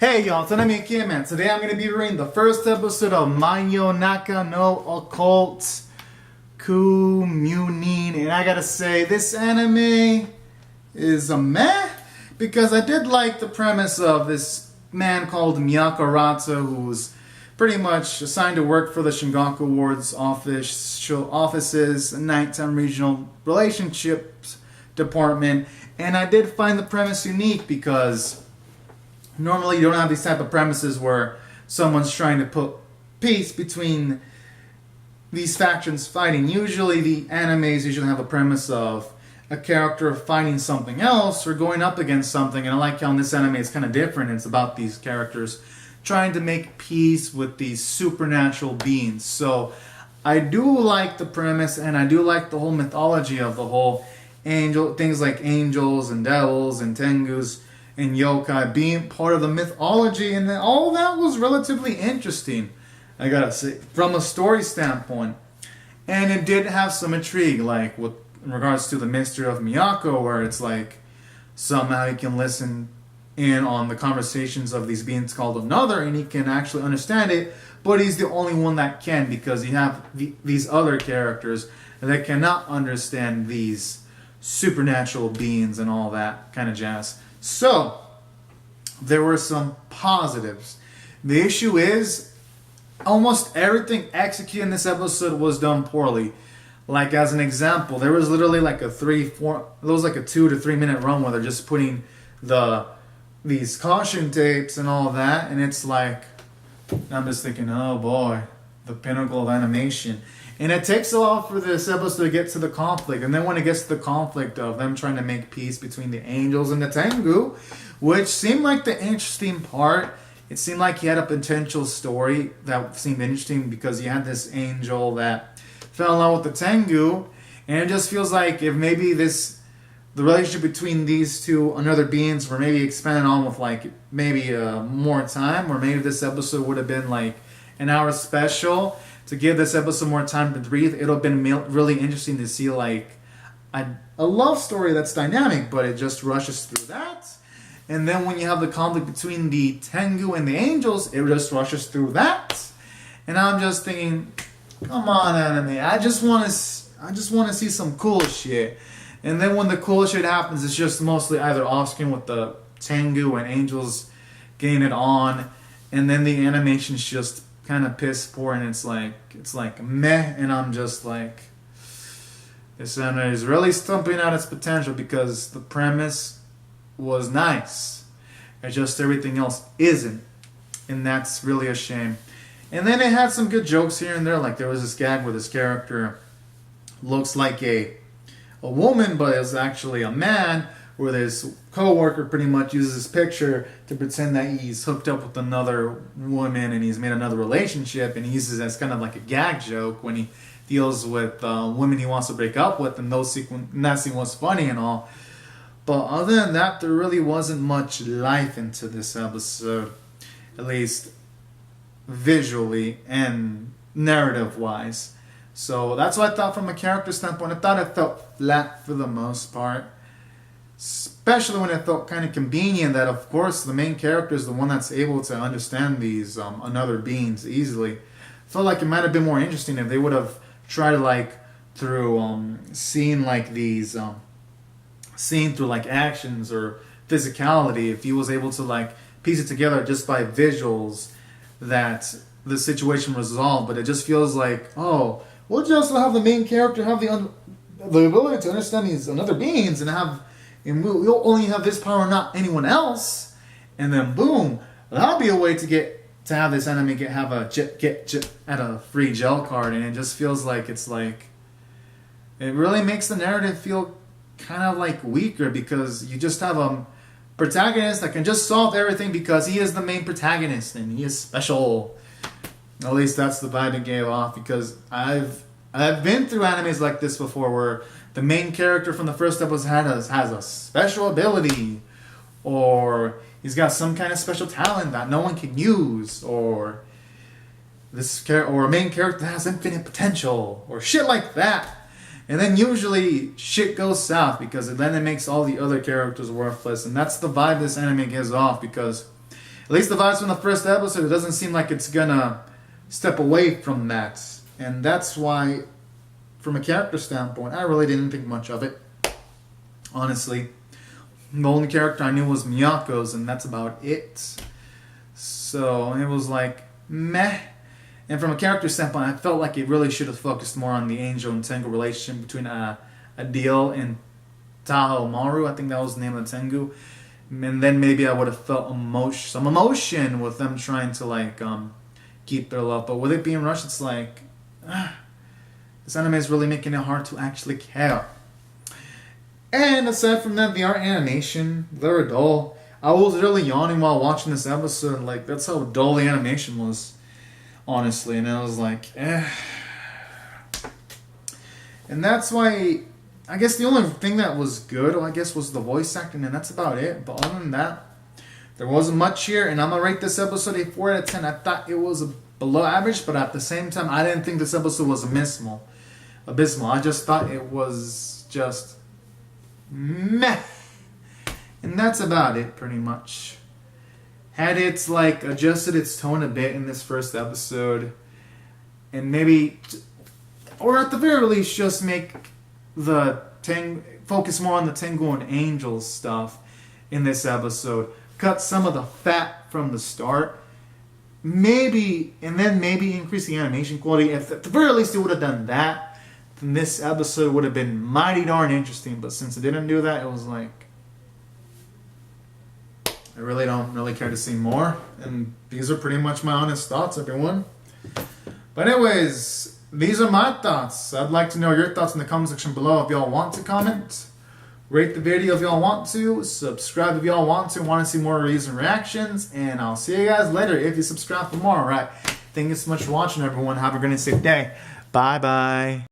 Hey y'all, it's Koumuin. Today I'm going to be reading the first episode of Mayonaka no Occult Koumuin, and I gotta say, this anime is a meh, because I did like the premise of this man called Miyaka who's pretty much assigned to work for the Shingaku Ward's office's nighttime regional relationships department, and I did find the premise unique because normally you don't have these type of premises where someone's trying to put peace between these factions fighting. Usually the animes usually have a premise of a character fighting something else or going up against something, and I like how in this anime it's kind of different. It's about these characters trying to make peace with these supernatural beings. So I do like the premise, and I do like the whole mythology of the whole things like angels and devils and tengus and yokai being part of the mythology, and then all that was relatively interesting, I gotta say, from a story standpoint. And it did have some intrigue, like with in regards to the mystery of Miyako, where it's like somehow he can listen in on the conversations of these beings called Another, and he can actually understand it, but he's the only one that can, because you have these other characters that cannot understand these supernatural beings and all that kind of jazz. So, there were some positives. The issue is, almost everything executed in this episode was done poorly. Like, as an example, there was literally like a 2 to 3 minute run where they're just putting these caution tapes and all that, and it's like, I'm just thinking, oh boy, the pinnacle of animation. And it takes a while for this episode to get to the conflict. And then when it gets to the conflict of them trying to make peace between the angels and the Tengu, which seemed like the interesting part. It seemed like he had a potential story that seemed interesting, because you had this angel that fell in love with the Tengu. And it just feels like if maybe the relationship between these two Another beings were maybe expanded on with like maybe more time, or maybe this episode would have been like an hour special to give this episode more time to breathe. It would have been really interesting to see like a love story that's dynamic, but it just rushes through that. And then when you have the conflict between the Tengu and the angels, it just rushes through that. And I'm just thinking, come on, anime, I just want to see some cool shit. And then when the cool shit happens, it's just mostly either off-screen with the Tengu and angels getting it on, and then the animation's just kind of piss poor, and it's like meh, and I'm just like, this anime is really stumping out its potential, because the premise was nice, it's just everything else isn't, and that's really a shame. And then it had some good jokes here and there, like there was this gag where this character looks like a woman, but is actually a man, where this co-worker pretty much uses his picture to pretend that he's hooked up with another woman and he's made another relationship, and he uses it as kind of like a gag joke when he deals with women he wants to break up with, and that scene was funny and all. But other than that, there really wasn't much life into this episode, at least visually and narrative-wise. So that's what I thought from a character standpoint. I thought it felt flat for the most part. Especially when it felt kind of convenient that, of course, the main character is the one that's able to understand these Another beings easily. Felt like it might have been more interesting if they would have tried to, like, through seeing like these, seeing through like actions or physicality, if he was able to like piece it together just by visuals, that the situation was resolved. But it just feels like, oh, we'll just have the main character have the ability to understand these Another beings, and we'll only have this power, not anyone else. And then boom, that'll be a way to have this anime have a free gel card. And it just feels like it really makes the narrative feel kind of like weaker, because you just have a protagonist that can just solve everything because he is the main protagonist and he is special. At least that's the vibe it gave off, because I've been through animes like this before, where the main character from the first episode has a special ability, or he's got some kind of special talent that no one can use, or a main character that has infinite potential, or shit like that. And then usually shit goes south, because then it makes all the other characters worthless, and that's the vibe this anime gives off, because At least the vibes from the first episode, it doesn't seem like it's gonna step away from that. And that's why, from a character standpoint, I really didn't think much of it. Honestly. The only character I knew was Miyako's, and that's about it. So it was like, meh. And from a character standpoint, I felt like it really should have focused more on the Angel and Tengu relationship between Adil and Taho Maru. I think that was the name of the Tengu. And then maybe I would have felt some emotion with them trying to like keep their love. But with it being rushed, it's like, this anime is really making it hard to actually care. And aside from that, the art and animation, they're dull. I was literally yawning while watching this episode. Like, that's how dull the animation was, honestly. And I was like, eh. And that's why, I guess the only thing that was good, I guess, was the voice acting, and that's about it. But other than that, there wasn't much here. And I'm going to rate this episode a 4 out of 10. I thought it was below average, but at the same time, I didn't think this episode was abysmal. I just thought it was just meh. And that's about it, pretty much. Had it like adjusted its tone a bit in this first episode, and maybe, or at the very least, just make the focus more on the Tengu and Angel stuff in this episode. Cut some of the fat from the start, maybe, and then maybe increase the animation quality. If at the very least it would have done that, then this episode would have been mighty darn interesting. But since it didn't do that, it was like, I really don't care to see more. And these are pretty much my honest thoughts, everyone. But anyways, these are my thoughts. I'd like to know your thoughts in the comment section below if y'all want to comment. Rate the video if y'all want to. Subscribe if y'all want to see more reviews and reactions. And I'll see you guys later if you subscribe for more. Alright. Thank you so much for watching, everyone. Have a great and safe day. Bye-bye.